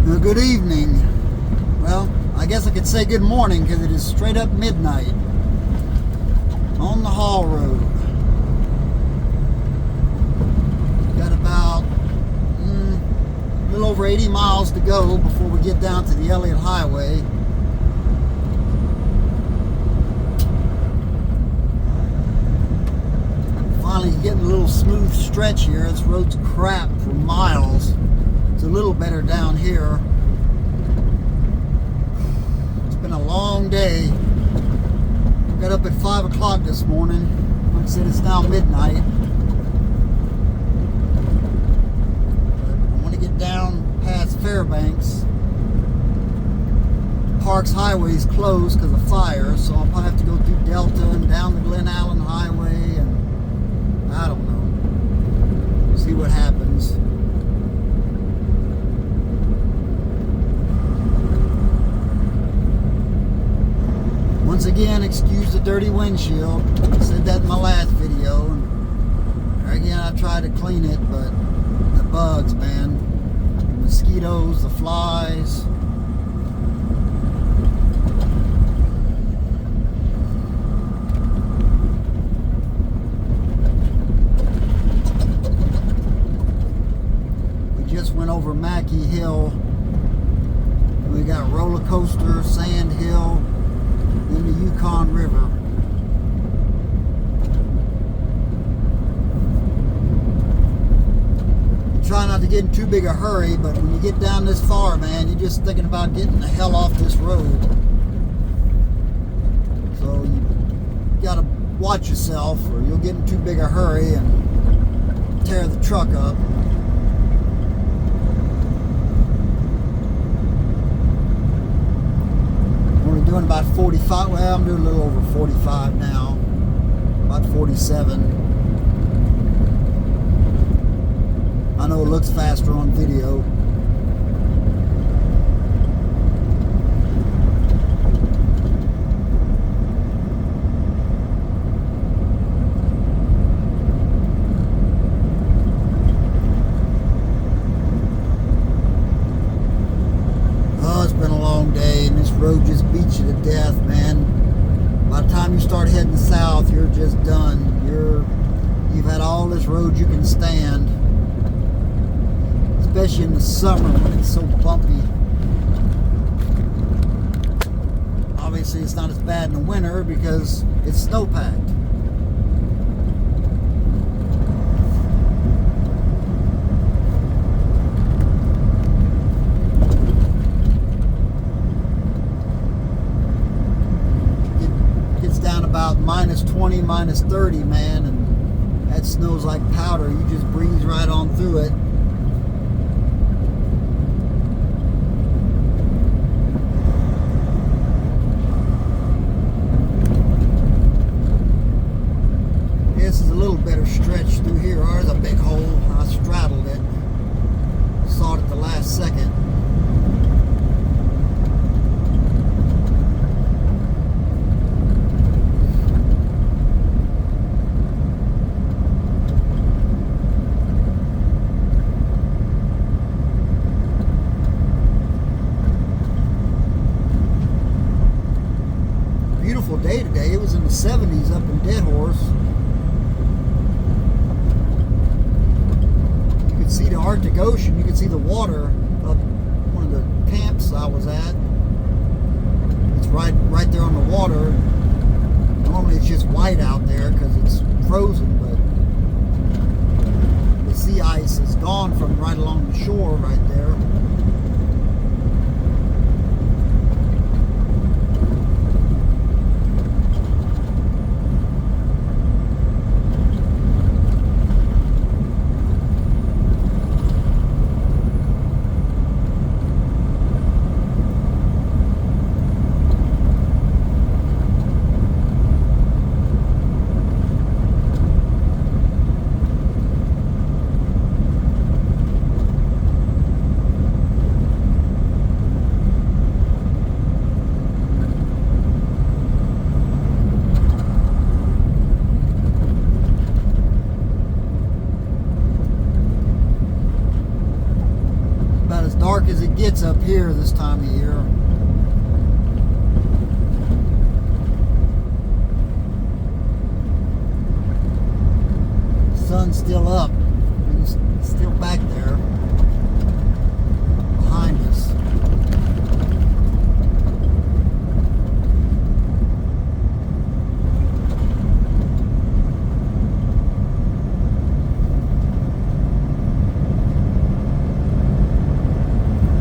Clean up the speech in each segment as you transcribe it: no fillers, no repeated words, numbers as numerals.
Well, good evening. Well, I guess I could say good morning because it is straight up midnight on the Haul Road. Got about a little over 80 miles to go before we get down to the Elliott Highway. Finally getting a little smooth stretch here. This road's crap for miles. It's a little better down here. It's been a long day. Got up at 5 o'clock this morning. Like I said, it's now midnight. But I want to get down past Fairbanks. Parks Highway is closed because of fire, so I'll probably have to go through Delta and down the Glen Allen Highway, and I don't know. See what happens. Once again, excuse the dirty windshield. I said that in my last video. And again, I tried to clean it, but the bugs, man. The mosquitoes, the flies. We just went over Mackey Hill. We got Roller Coaster, Sand Hill, in the Yukon River. You try not to get in too big a hurry, but when you get down this far, man, you're just thinking about getting the hell off this road. So you gotta watch yourself, or you'll get in too big a hurry and tear the truck up. Doing about 45, well, I'm doing a little over 45 now, about 47. I know it looks faster on video. Road just beats you to death, man. By the time you start heading south, you're just done. You've had all this road you can stand, especially in the summer when it's so bumpy. Obviously, it's not as bad in the winter because it's snowpacked. About minus 20, minus 30, man, and that snow's like powder. You just breeze right on through it. This is a little better stretch through here. There's a big hole. I straddled it. Saw it at the last second. Day today. It was in the 70s up in Dead Horse. You could see the Arctic Ocean. You could see the water up one of the camps I was at. It's right there on the water. Normally it's just white out there because it's frozen, but the sea ice is gone from right along the shore right there. dark as it gets up here this time of year. Sun's still up. It's still back there behind us.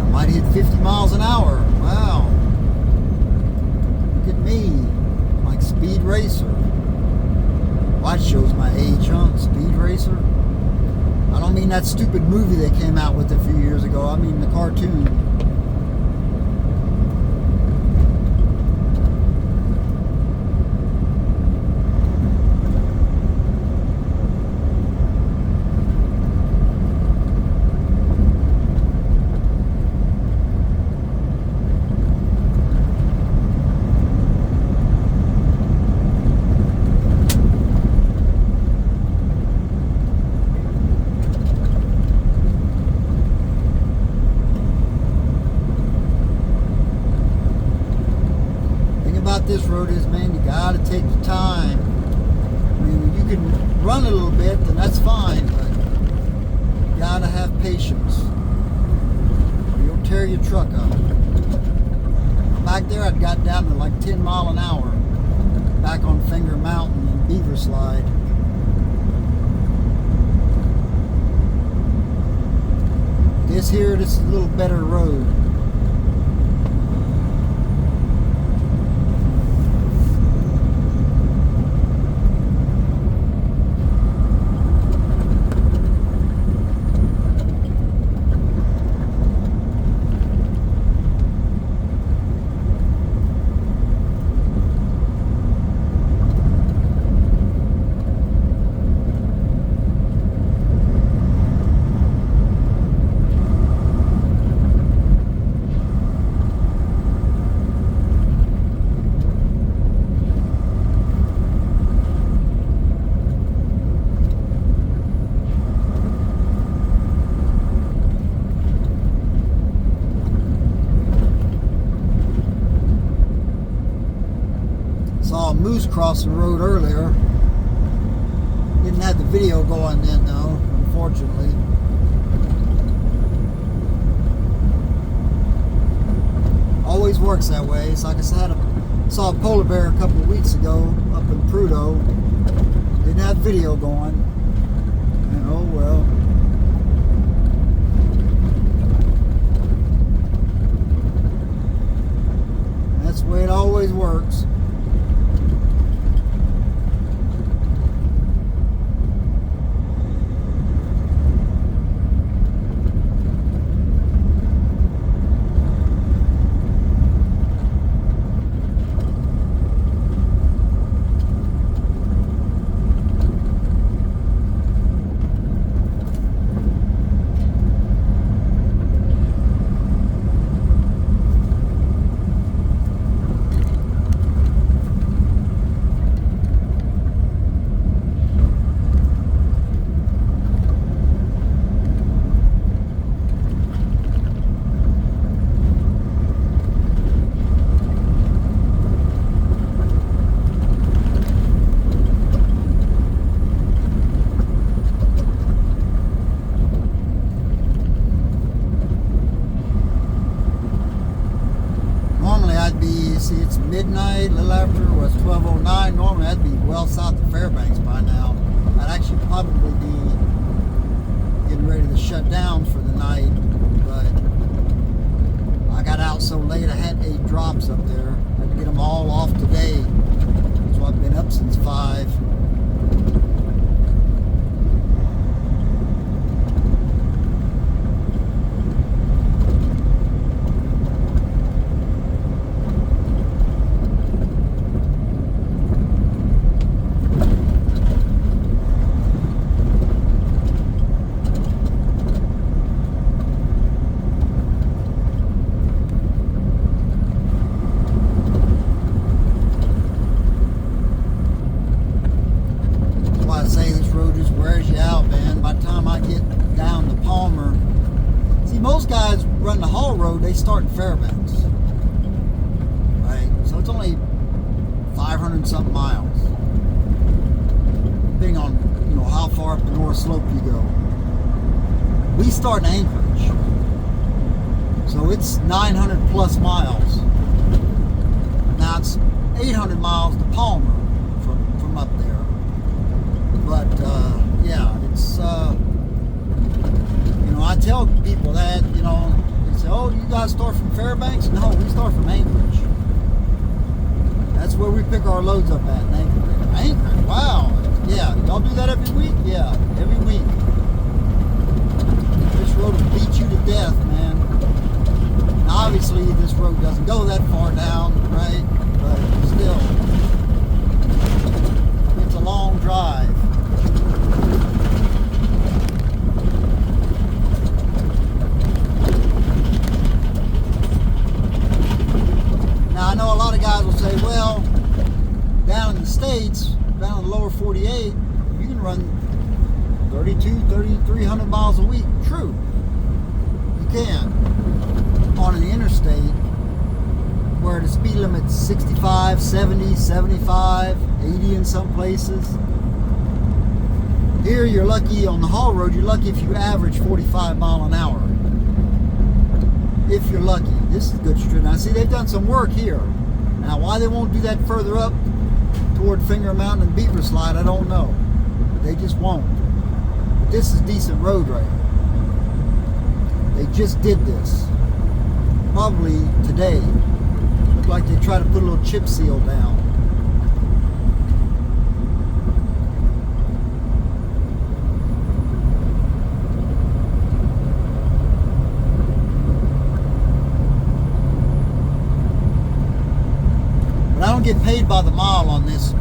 I might hit 50 miles an hour. Wow. Look at me. I'm like Speed Racer. Well, that shows my age, huh? Speed Racer. I don't mean that stupid movie they came out with a few years ago. I mean the cartoon. About this road is, man, you gotta take your time. I mean, you can run a little bit, then that's fine, but you gotta have patience. You'll tear your truck up. Back there, I'd got down to like 10 mile an hour. Back on Finger Mountain and Beaver Slide. This is a little better road. Saw a moose cross the road earlier. Didn't have the video going then though, unfortunately. Always works that way. It's like I said, I saw a polar bear a couple of weeks ago up in Prudhoe. Didn't have video going. And oh well. That's the way it always works. See, it's midnight, a little after, it was 12:09. Normally I'd be well south of Fairbanks by now. I'd actually probably be getting ready to shut down for the night, but I got out so late I had 8 drops up there. I had to get them all off today, so I've been up since 5. Wears you out, man. By the time I get down to Palmer, see, most guys run the haul road, they start in Fairbanks. Right? So it's only 500 something miles. Depending on, how far up the North Slope you go. We start in Anchorage. So it's 900 plus miles. Now it's 800 miles to Palmer from up there. But yeah, it's I tell people that, they say, oh, you guys start from Fairbanks? No, we start from Anchorage. That's where we pick our loads up at, in Anchorage. Anchorage, wow. Yeah, y'all do that every week? Yeah, every week. This road will beat you to death, man. Now, obviously, this road doesn't go that far down, right? But still, it's a long drive. Now, I know a lot of guys will say, well, down in the States, down in the lower 48, you can run 3,300 miles a week. True. You can. On an interstate where the speed limit's 65, 70, 75, 80 in some places. Here you're lucky on the haul road, you're lucky if you average 45 mile an hour. If you're lucky. This is good street. Now see, they've done some work here. Now why they won't do that further up toward Finger Mountain and Beaver Slide, I don't know. They just won't. But this is decent road right here. They just did this. Probably today. Looked like they tried to put a little chip seal down. But I don't get paid by the mile on these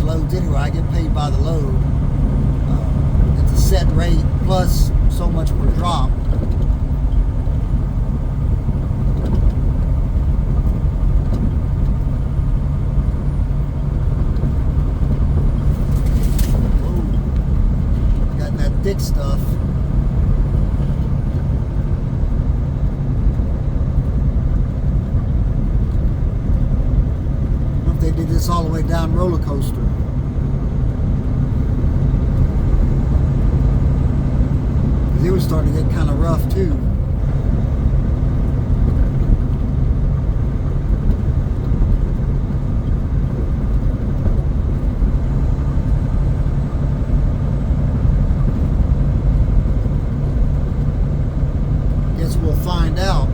loads anyway. I get paid by the load. It's a set rate plus so much per drop. Thick stuff. I wonder if they did this all the way down roller coaster. It was starting to get kind of rough too. We'll find out.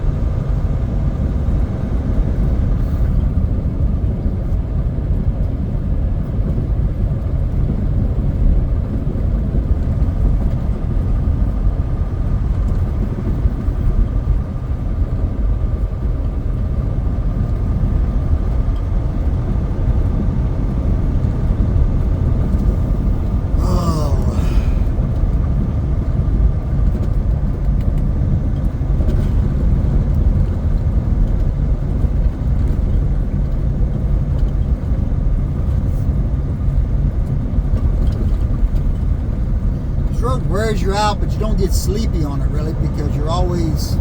Wears you out, but you don't get sleepy on it really, because you're always,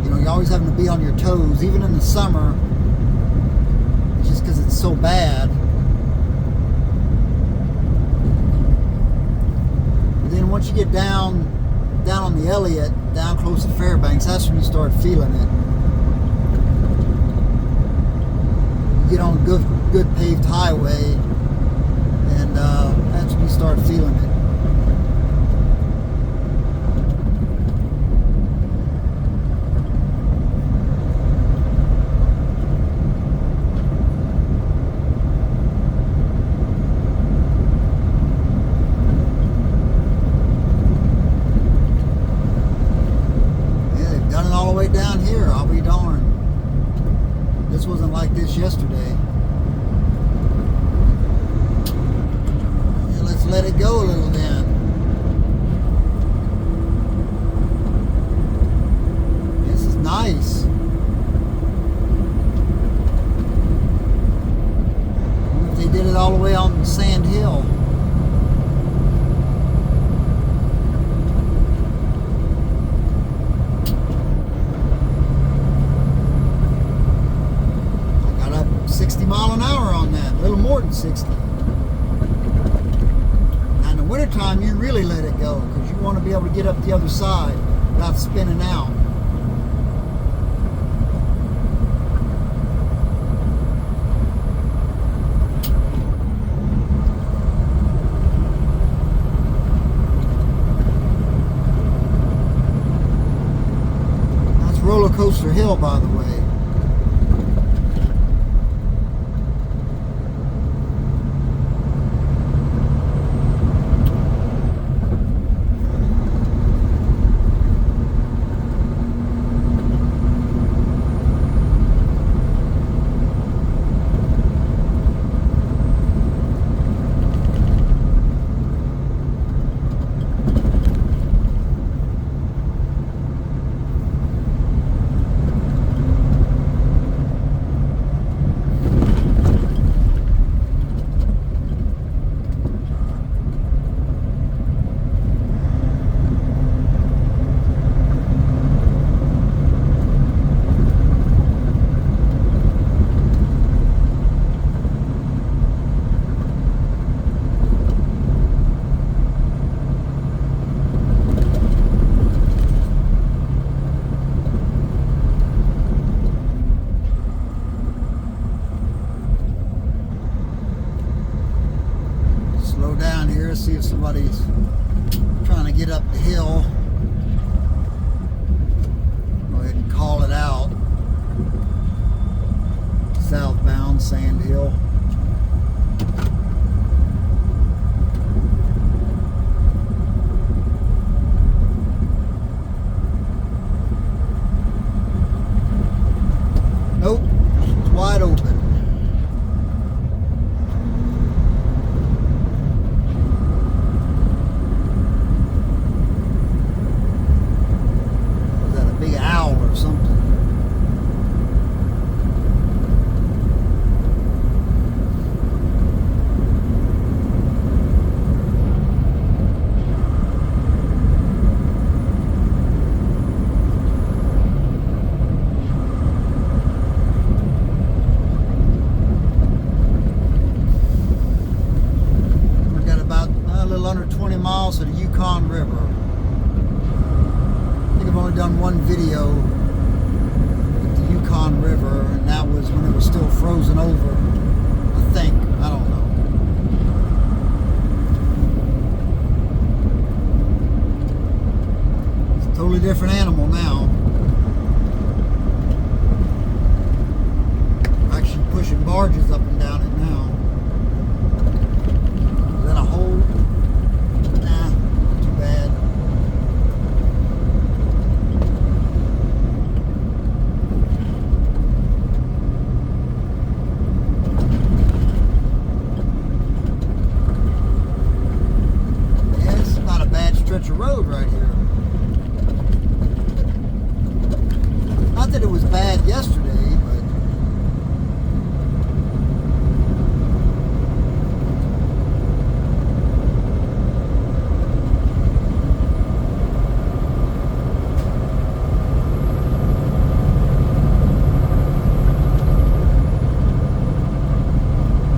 you're always having to be on your toes, even in the summer. It's just because it's so bad. But then once you get down on the Elliott, down close to Fairbanks, that's when you start feeling it. You get on a good paved highway, and that's when you start feeling it. Down here, I'll be darned. This wasn't like this yesterday. Yeah, let's let it go a little then. This is nice. I wonder if they did it all the way on Sand Hill. without spinning out. That's Roller Coaster Hill, by the way. Slow down here, see if somebody's trying to get up the hill. Go ahead and call it out. Southbound Sand Hill. Nope, it's wide open. Or something. We've got about a little under 20 miles to the Yukon River. I've only done one video with the Yukon River, and that was when it was still frozen over, I think. I don't know. It's a totally different animal now. We're actually pushing barges up and down it now. Is that a hole? Nah, not too bad. Stretch of road right here. Not that it was bad yesterday, but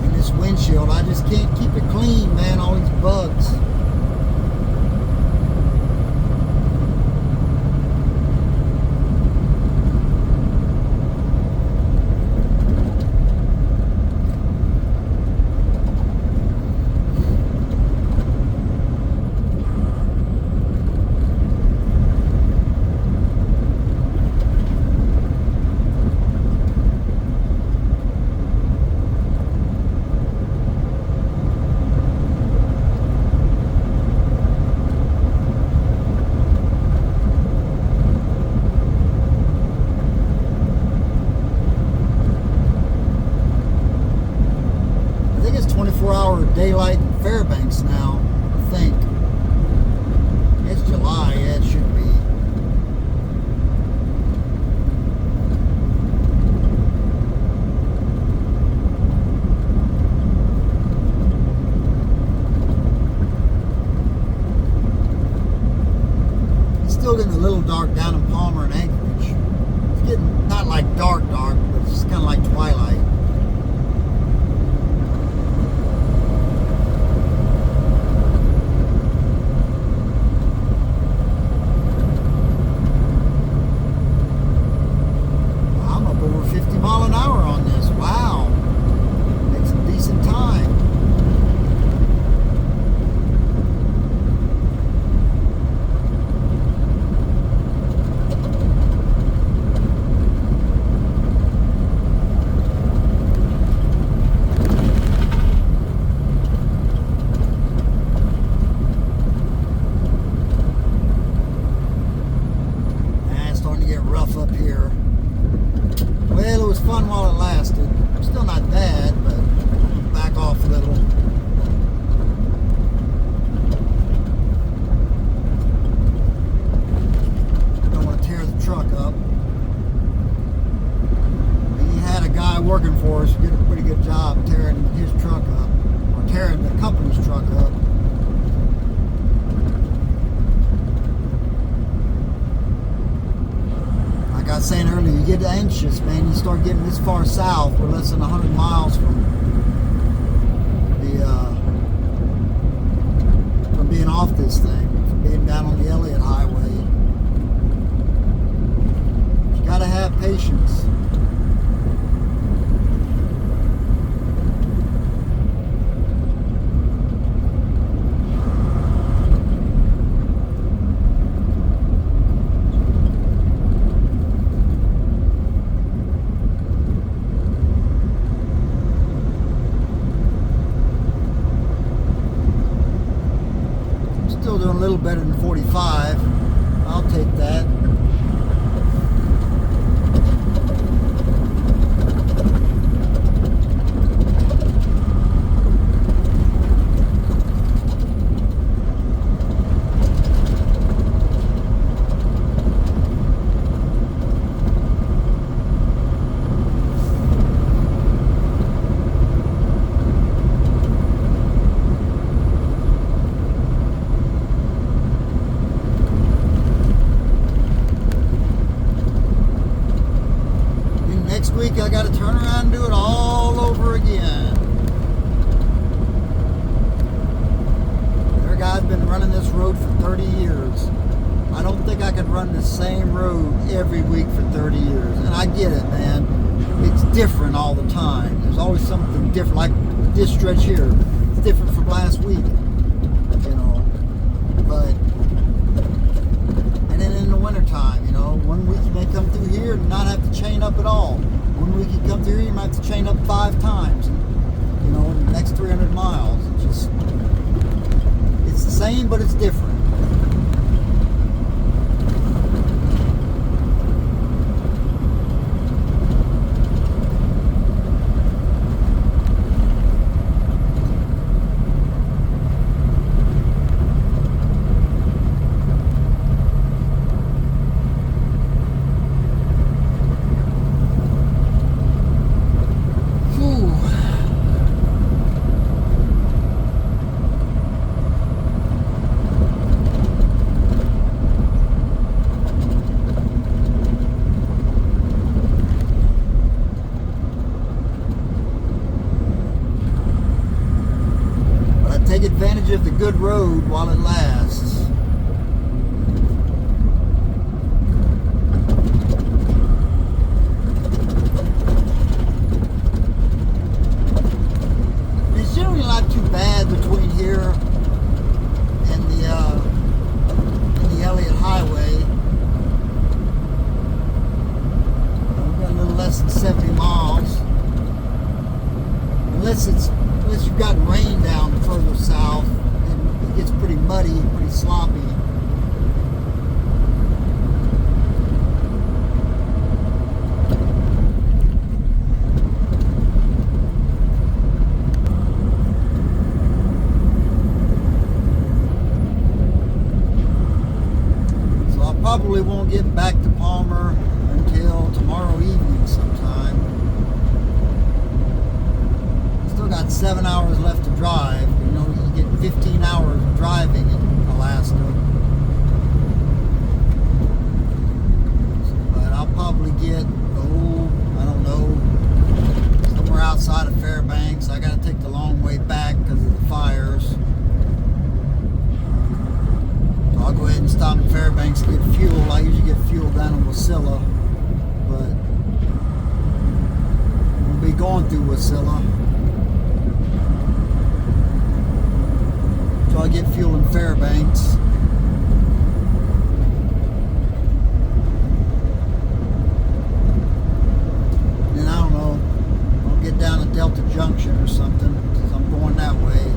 in this windshield, I just can't keep it clean, man. All these bugs. Daylight in Fairbanks now, I think. It's July, yeah, it should be. It's still getting a little dark down in Palmer and Anchorage. It's getting not like dark, but it's just kind of like twilight. fun while it lasted. Still not bad, but back off a little. Don't want to tear the truck up. He had a guy working for us who did a pretty good job tearing his truck up, or tearing the company's truck up. Like I was saying earlier, you get anxious, man. You start getting this far south. We're less than 100 miles from being off this thing, from being down on the Elliott Highway. You gotta have patience. Still doing a little better than 45. I'll take that. Week I got to turn around and do it all over again. Their guy's been running this road for 30 years. I don't think I could run the same road every week for 30 years. And I get it, man. It's different all the time. There's always something different. Like this stretch here. It's different from last week. You know. But and then in the wintertime, you know, one week you may come through here and not have to chain up at all. One week you come through here, you might have to chain up 5 times, you know, in the next 300 miles. It's the same, but it's different. Take advantage of the good road while it lasts. It's generally not too bad between here and the Elliott Highway. We've got a little less than 70 miles. Unless you've got rain down further south, and it gets pretty muddy, pretty sloppy. So I probably won't get back to Palmer until tomorrow evening sometime. Got 7 hours left to drive. You know, you get 15 hours driving in Alaska. But I'll probably get, I don't know, somewhere outside of Fairbanks. I got to take the long way back because of the fires. So I'll go ahead and stop in Fairbanks to get fuel. I usually get fuel down in Wasilla, but we'll be going through Wasilla. So I get fuel in Fairbanks. And I don't know, I'll get down to Delta Junction or something, because I'm going that way.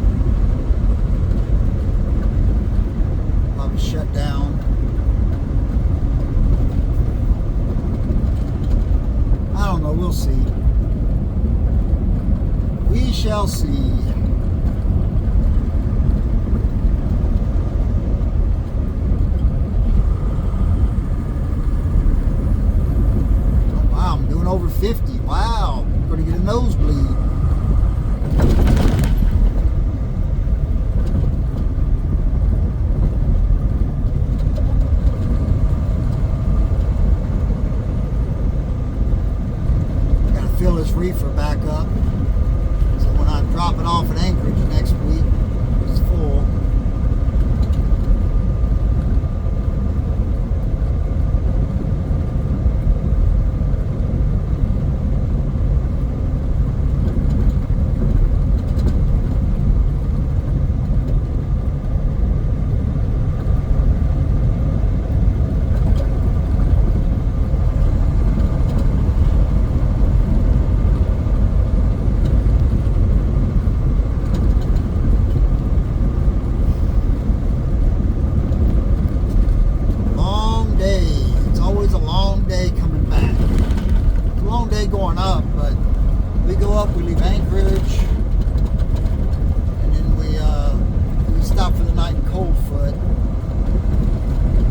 Probably shut down. I don't know. know. We'll see. We shall see. Over 50. Wow, I'm going to get a nosebleed. Got to fill this reefer back up. So when I drop it off at Anchorage next week, it's full. Going up, but we go up, we leave Anchorage, and then we stop for the night in Coldfoot.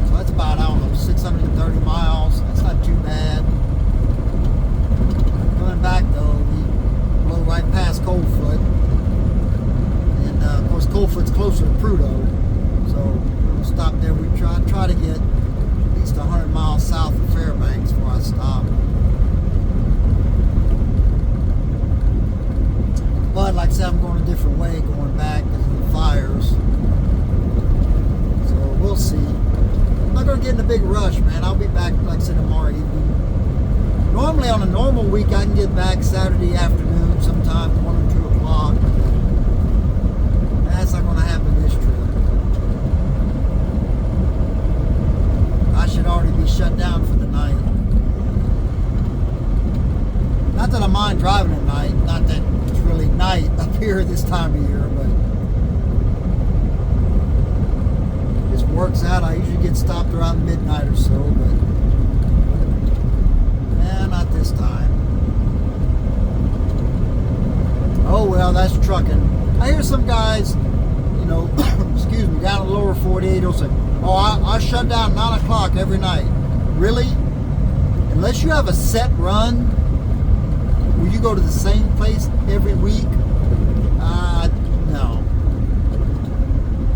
So that's about, I don't know, 630 miles. That's not too bad. Coming back though, we blow right past Coldfoot, and of course Coldfoot's closer to Prudhoe, so we'll stop there. We try to get at least 100 miles south of Fairbanks before I stop. But like I said, I'm going a different way going back because of the fires. So we'll see. I'm not going to get in a big rush, man. I'll be back, like I said, tomorrow evening. Normally on a normal week, I can get back Saturday afternoon sometime, 1 or 2 o'clock. That's not going to happen this trip. I should already be shut down for the night. Not that I mind driving at night. Not that it's really night up here this time of year, but it just works out. I usually get stopped around midnight or so, but not this time. Oh well, that's trucking. I hear some guys, excuse me, down in the lower 48 will say, oh, I shut down 9 o'clock every night. Really? Unless you have a set run, will you go to the same place every week? No.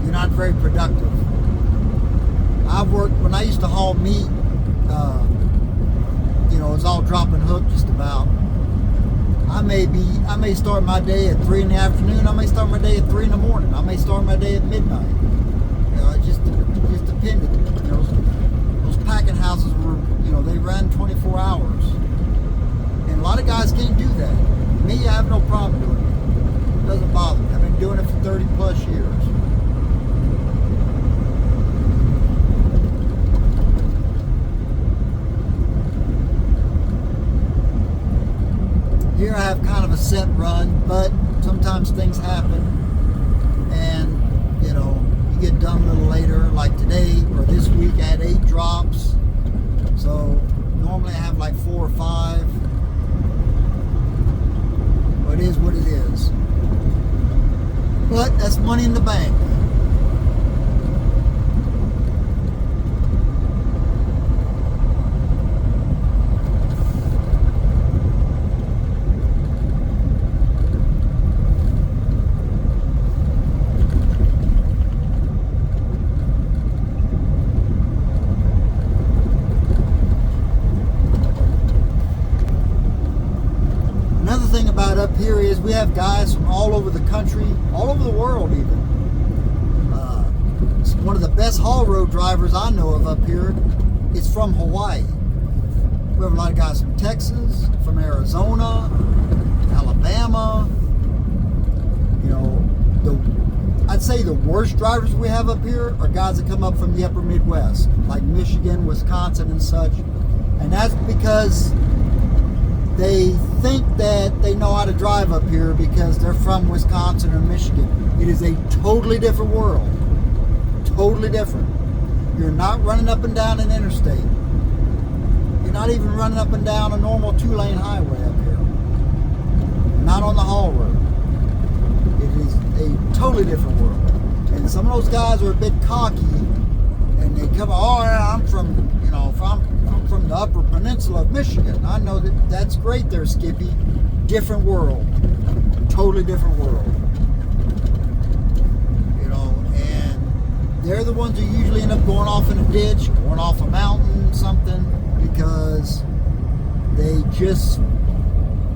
You're not very productive. I've worked, when I used to haul meat, it was all drop and hook just about. I may start my day at 3 in the afternoon. I may start my day at 3 in the morning. I may start my day at midnight. It just depended. Those packing houses were, they ran 24 hours. And a lot of guys can't do that. Me, I have no problem doing it. It doesn't bother me. I've been doing it for 30 plus years. Here I have kind of a set run, but sometimes things happen, and you get done a little later. Like today or this week, I had 8 drops. So normally I have like 4 or 5. But it is what it is. But that's money in the bank. Up here is we have guys from all over the country, all over the world even. One of the best haul road drivers I know of up here is from Hawaii. We have a lot of guys from Texas, from Arizona, Alabama. I'd say the worst drivers we have up here are guys that come up from the upper Midwest, like Michigan, Wisconsin, and such. And that's because they think that they know how to drive up here because they're from Wisconsin or Michigan. It is a totally different world. Totally different. You're not running up and down an interstate. You're not even running up and down a normal 2-lane highway up here. Not on the haul road. It is a totally different world. And some of those guys are a bit cocky, and they come, oh yeah, I'm from the Upper Peninsula of Michigan. I know that's great there, Skippy. Different world. Totally different world. And they're the ones who usually end up going off in a ditch, going off a mountain, something, because they just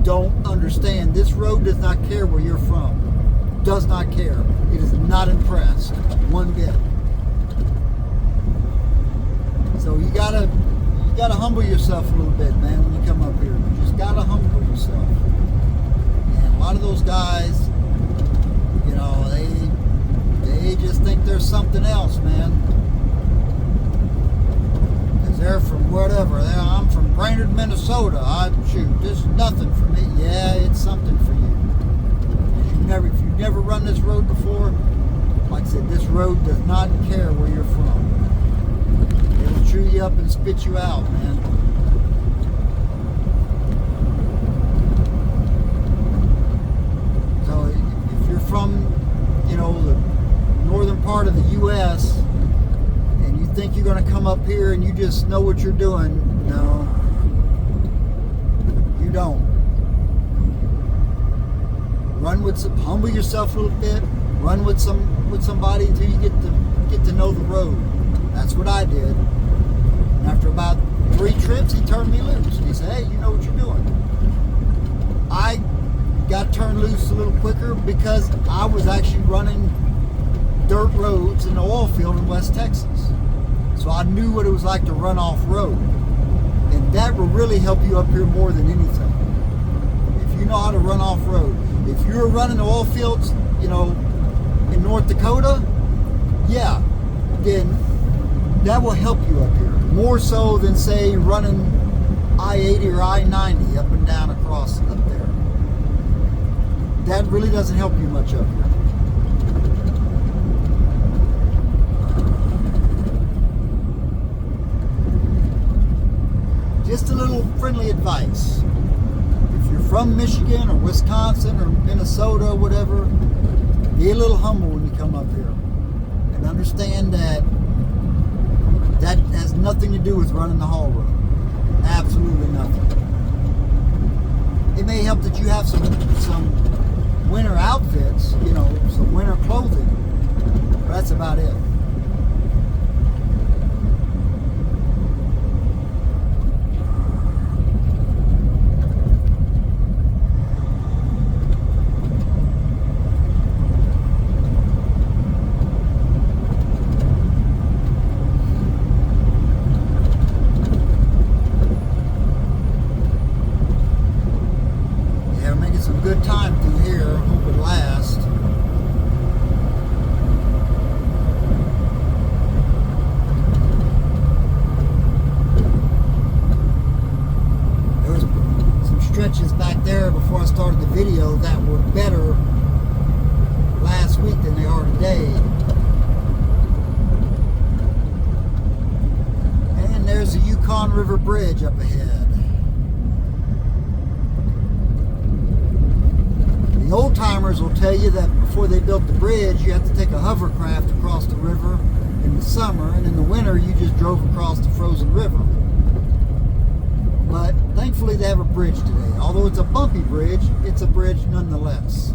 don't understand. This road does not care where you're from. Does not care. It is not impressed one bit. So you gotta humble yourself a little bit, man, when you come up here. You just gotta humble yourself. And a lot of those guys, they just think there's something else, man. Because they're from whatever. I'm from Brainerd, Minnesota. This is nothing for me. Yeah, it's something for you. If you've never run this road before, like I said, this road does not care where you're from. It'll chew you up and spit you out, man. So if you're from, the northern part of the U.S. and you think you're going to come up here and you just know what you're doing, no, you don't. Humble yourself a little bit. Run with somebody until you get to know the road. That's what I did. And after about 3 trips, he turned me loose. He said, "Hey, you know what you're doing." I got turned loose a little quicker because I was actually running dirt roads in the oil field in West Texas. So I knew what it was like to run off road, and that will really help you up here more than anything. If you know how to run off road. If you're running the oil fields, in North Dakota, yeah, then that will help you up here. More so than, say, running I-80 or I-90 up and down across up there. That really doesn't help you much up here. Just a little friendly advice. If you're from Michigan or Wisconsin or Minnesota or whatever, be a little humble when you come up here and understand that has nothing to do with running the haul road. Absolutely nothing. It may help that you have some winter outfits, some winter clothing, but that's about it. Good time through here. Hope it lasts. There was some stretches back there before I started the video that were better last week than they are today. And there's the Yukon River Bridge up ahead. The old timers will tell you that before they built the bridge, you have to take a hovercraft across the river in the summer, and in the winter you just drove across the frozen river. But thankfully they have a bridge today. Although it's a bumpy bridge, it's a bridge nonetheless.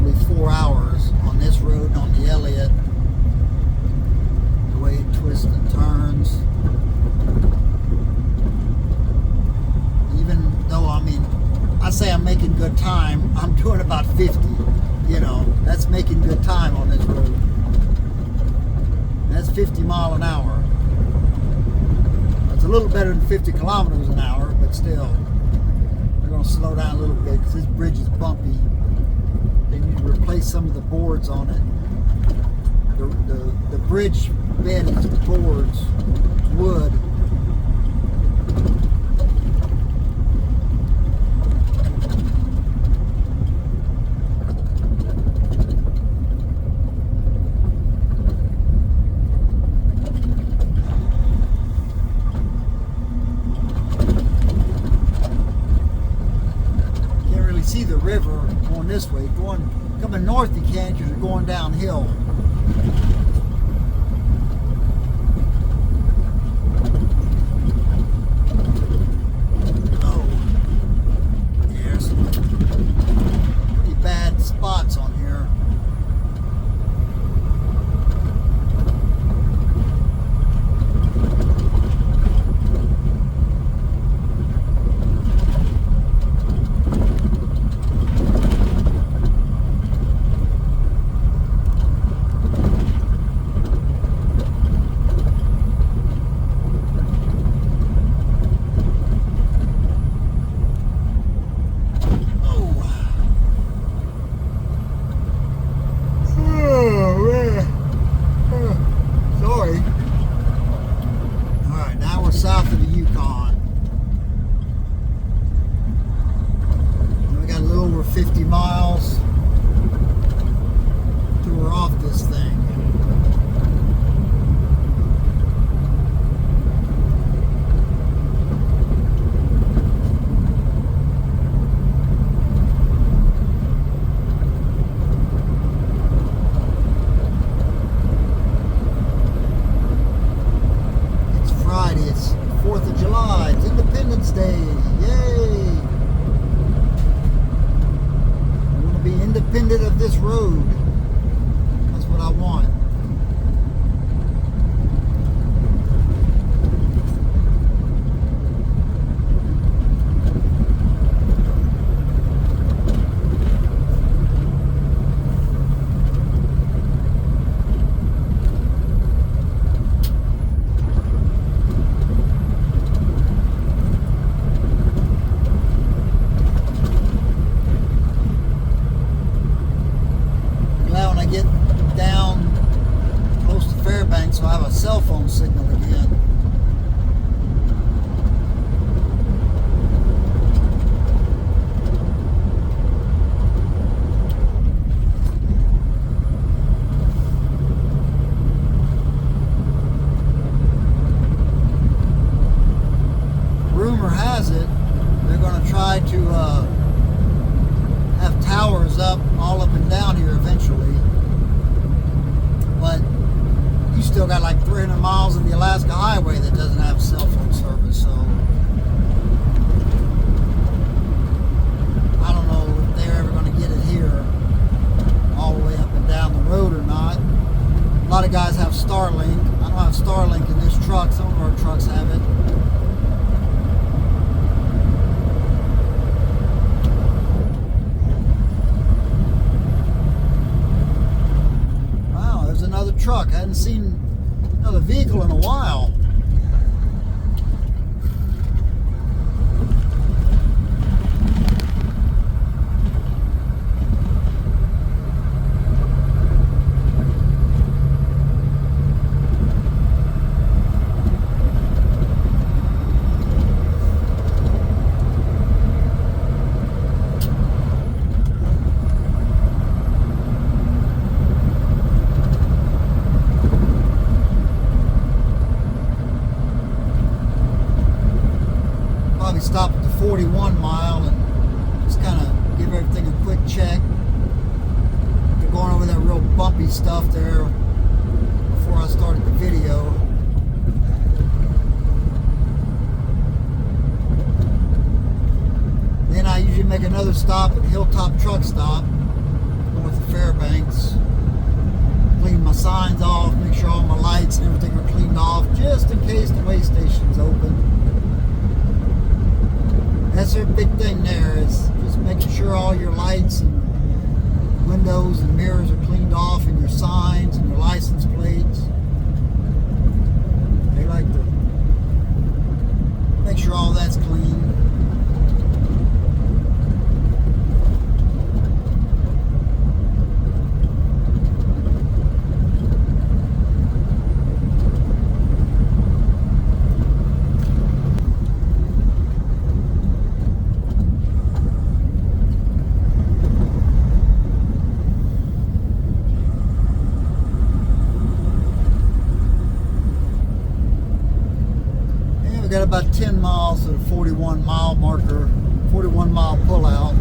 probably 4 hours on this road and on the Elliott. The way it twists and turns. Even though, I mean, I say I'm making good time, I'm doing about 50. You know, that's making good time on this road. That's 50 mile an hour. It's a little better than 50 kilometers an hour, but still, we're going to slow down a little bit because this bridge is bumpy. They need to replace some of the boards on it. The bridge bed is boards, wood. See the river going this way. Coming north you can't because you're going downhill. Oh, there's some pretty bad spots on here. South of the Yukon. We got a little over 50 miles till we're off this thing. It's 4th of July. It's Independence Day. Yay! I want to be independent of this road. That's what I want. Get down close to Fairbanks so I have a cell phone signal again. Rumor has it they're going to try to have towers all up and down here eventually. But you still got like 300 miles of the Alaska Highway that doesn't have cell phone service, so I don't know if they're ever going to get it here all the way up and down the road or not. A lot of guys have Starlink. I don't have Starlink in this truck. Some of our trucks have it. Another truck. I hadn't seen another vehicle in a while. Stop at the 41 mile and just kind of give everything a quick check. They're going over that real bumpy stuff there before I started the video. Then I usually make another stop at Hilltop Truck Stop, north signs off, make sure all my lights and everything are cleaned off, just in case the way station's open. That's their big thing there, is just making sure all your lights and windows and mirrors are cleaned off, and your signs and your license plates. They like to make sure all that's clean. Got about 10 miles to the 41 mile marker, 41 mile pullout.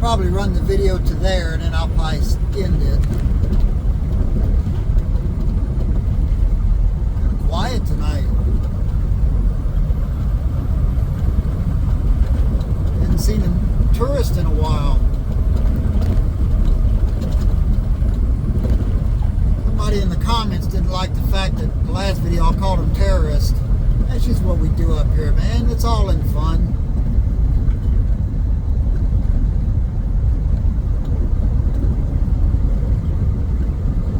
Probably run the video to there, and then I'll probably end it. Kind of quiet tonight. Hadn't seen a tourist in a while. Somebody in the comments didn't like the fact that the last video I called them terrorists. That's just what we do up here, man. It's all in fun.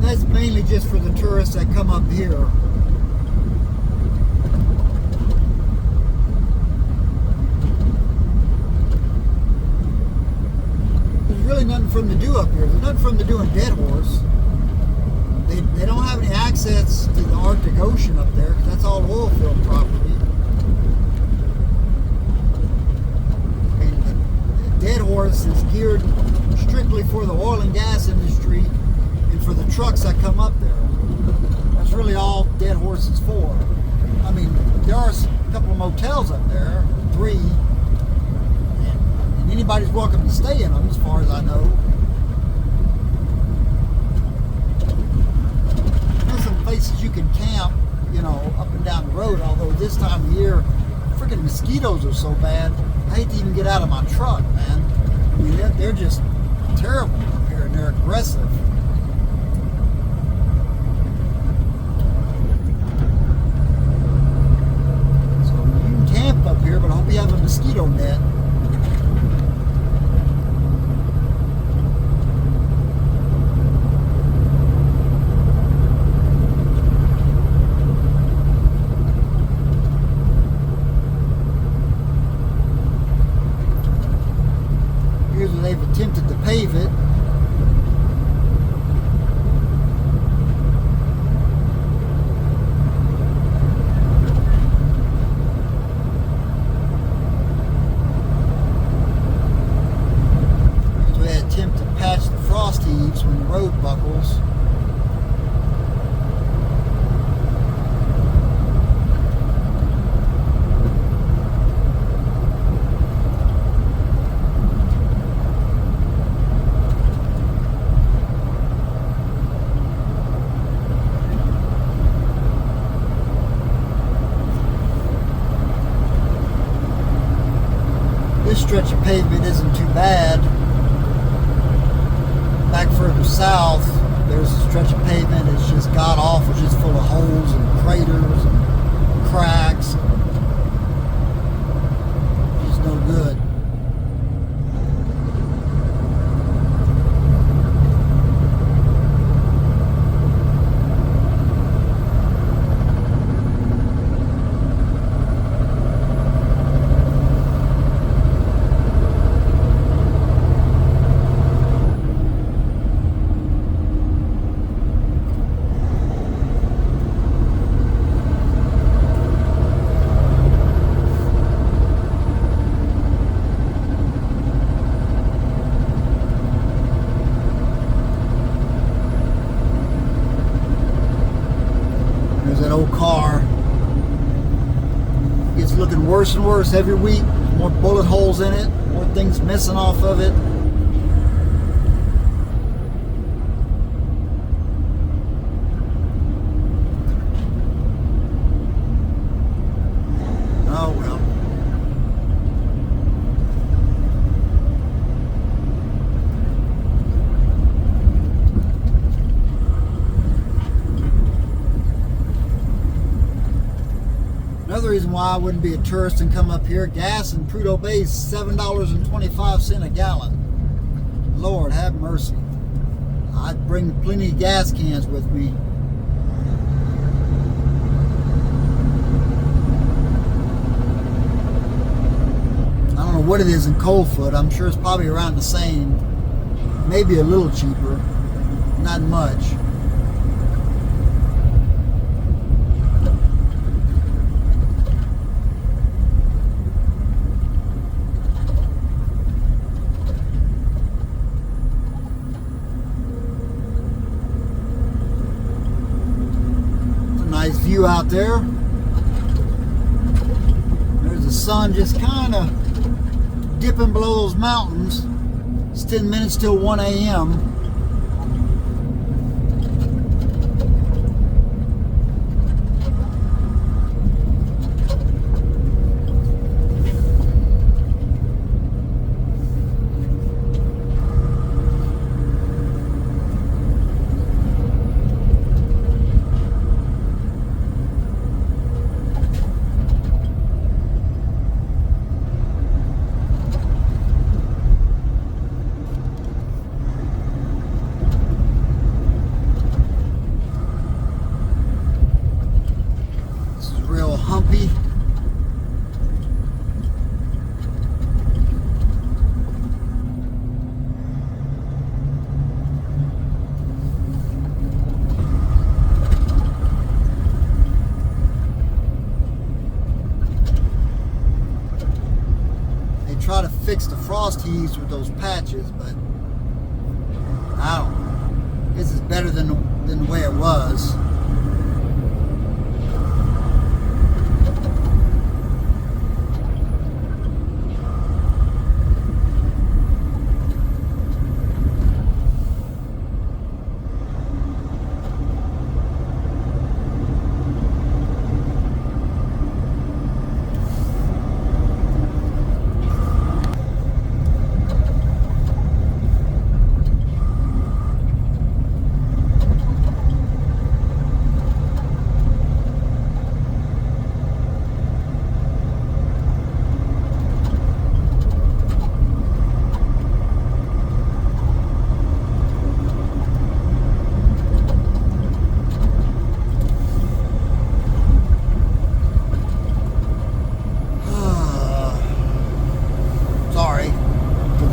That's mainly just for the tourists that come up here. There's really nothing for them to do up here. There's nothing for them to do in Dead Horse. They don't have any access to the Arctic Ocean up there, because that's all oil field property. And Dead Horse is geared strictly for the oil and gas industry, for the trucks that come up there. That's really all Dead Horse is for. I mean, there are a couple of motels up there, 3, and anybody's welcome to stay in them, as far as I know. There's some places you can camp, you know, up and down the road, although this time of year, freaking mosquitoes are so bad, I hate to even get out of my truck, man. I mean, they're just terrible up here, and they're aggressive. Up here, but I hope you have a mosquito net. Here's where they've attempted to pave it. When the road buckles. This stretch of pavement isn't too bad. Back further south, there's a stretch of pavement. It's just god awful, just full of holes and craters and cracks. Just no good. getting worse every week. More bullet holes in it, more things missing off of it. Oh well. Another reason why I wouldn't be a tourist and come up here, gas in Prudhoe Bay is $7.25 a gallon. Lord have mercy. I'd bring plenty of gas cans with me. I don't know what it is in Coldfoot. I'm sure it's probably around the same. Maybe a little cheaper. Not much. Nice view out there. There's the sun just kind of dipping below those mountains. It's 10 minutes till 1 a.m. Humpy. They try to fix the frost heaves with those patches, but I don't know. This is better than the way it was.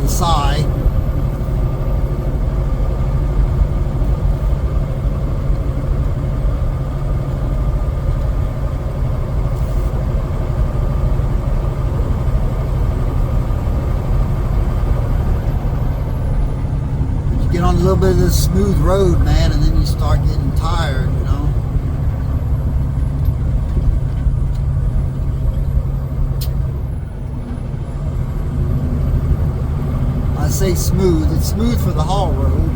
Sigh. You get on a little bit of this smooth road, man, and then you start getting tired, you know. I say smooth. It's smooth for the haul road.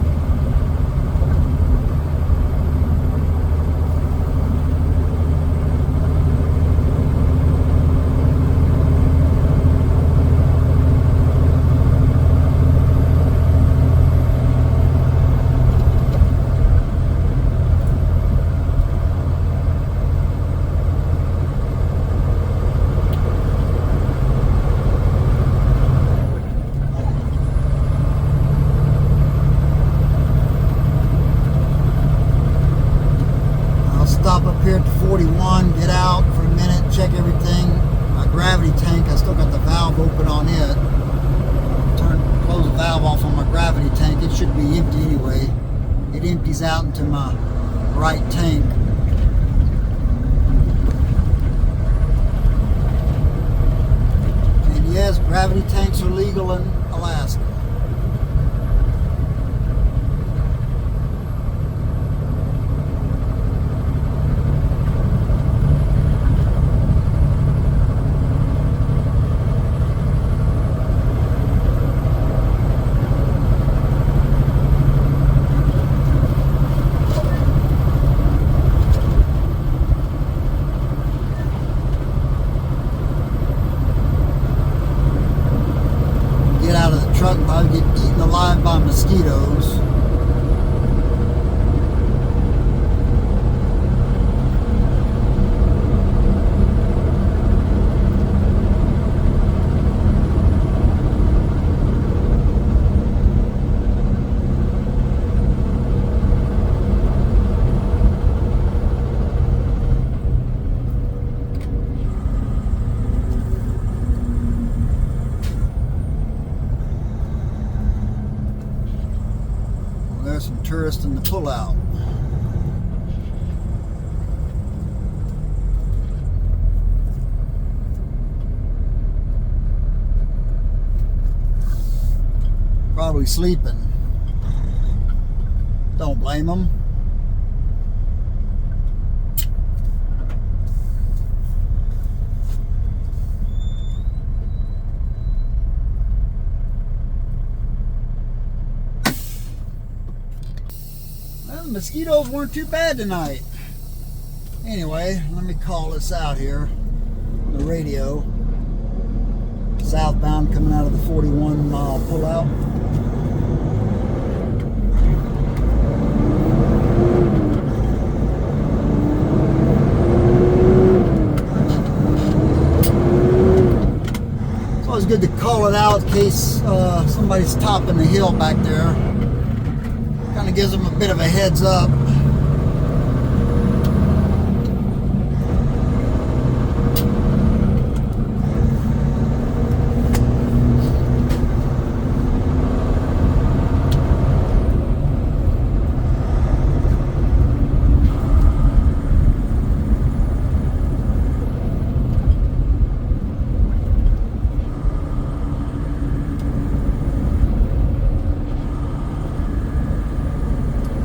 Stop up here at 41, get out for a minute, check everything. My gravity tank, I still got the valve open on it. Close the valve off on my gravity tank. It should be empty anyway. It empties out into my right tank. And yes, gravity tanks are legal in Alaska. there's some tourists in the pullout. Probably sleeping. Don't blame them. Well, the mosquitoes weren't too bad tonight. Anyway, let me call this out here. The radio. Southbound coming out of the 41-mile pullout. It's always good to call it out in case somebody's topping the hill back there. Kind of gives them a bit of a heads up.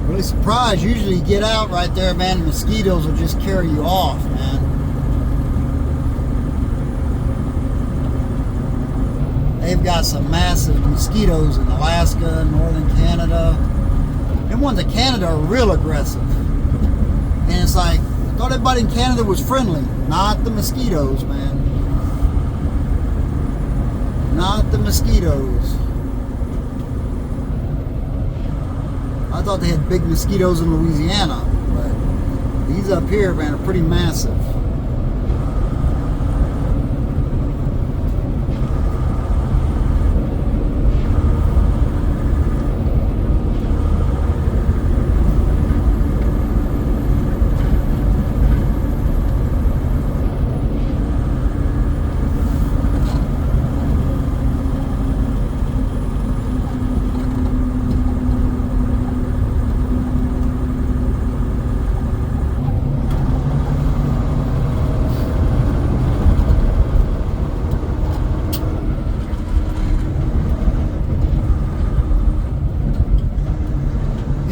Really surprised. Usually you get out right there, man, the mosquitoes will just carry you off, man. They've got some massive mosquitoes in Alaska, northern Canada. Them ones in Canada are real aggressive. And it's like, I thought everybody in Canada was friendly. Not the mosquitoes, man. Not the mosquitoes. I thought they had big mosquitoes in Louisiana, but these up here, man, are pretty massive.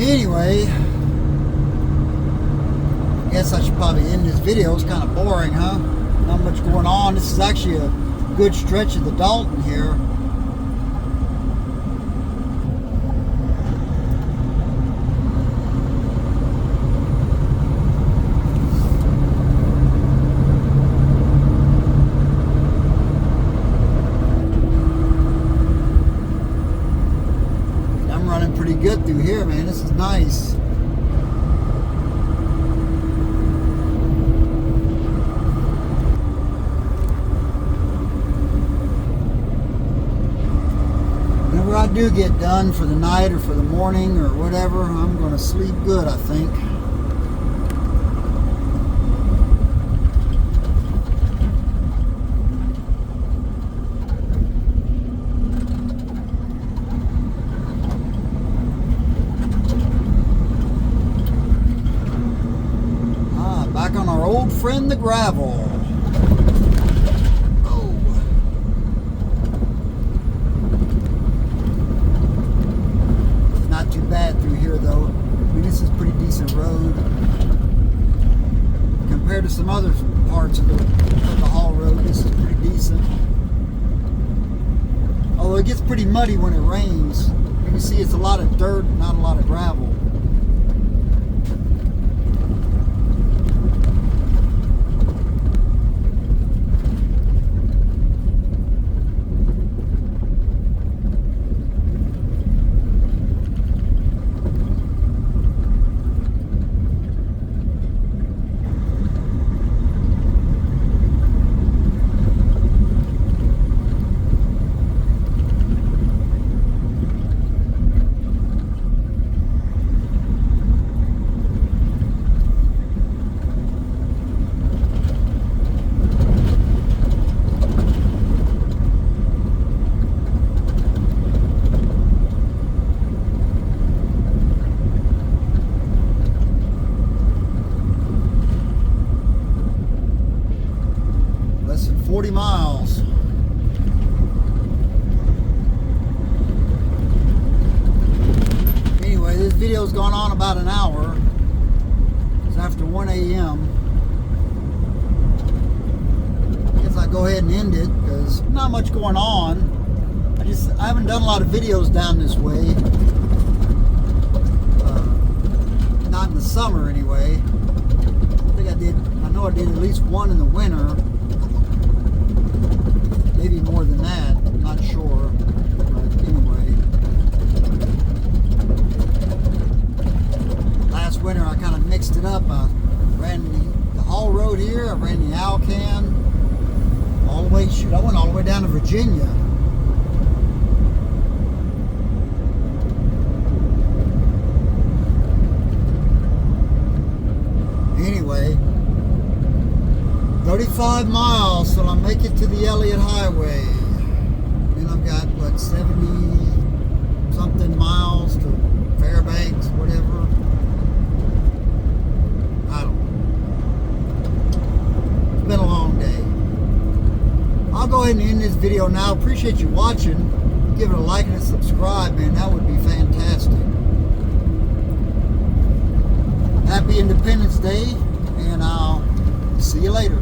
Anyway, I guess I should probably end this video. It's kind of boring, huh? Not much going on. This is actually a good stretch of the Dalton here. Pretty good through here, man. This is nice. Whenever I do get done for the night or for the morning or whatever, I'm going to sleep good, I think. Back on our old friend, the gravel. Oh. Not too bad through here, though. I mean, this is a pretty decent road. Compared to some other parts of the haul road, this is pretty decent. Although it gets pretty muddy when it rains. You can see it's a lot of dirt, not a lot of gravel. video's gone on about an hour. It's after 1 a.m. I guess I'll go ahead and end it because not much going on. I haven't done a lot of videos down this way. Not in the summer anyway. I know I did at least one in the winter. Maybe more than that. I'm not sure. But anyway. Last winter I kind of mixed it up. I ran the haul road here. I ran the Yukon. All the way, I went all the way down to Virginia. Anyway, 35 miles till I make it to the Elliott Highway. Then I've got, what, 70 something miles to Fairbanks, whatever. I don't know. It's been a long day. I'll go ahead and end this video now. Appreciate you watching. Give it a like and a subscribe, man. That would be fantastic. Happy Independence Day, and I'll see you later.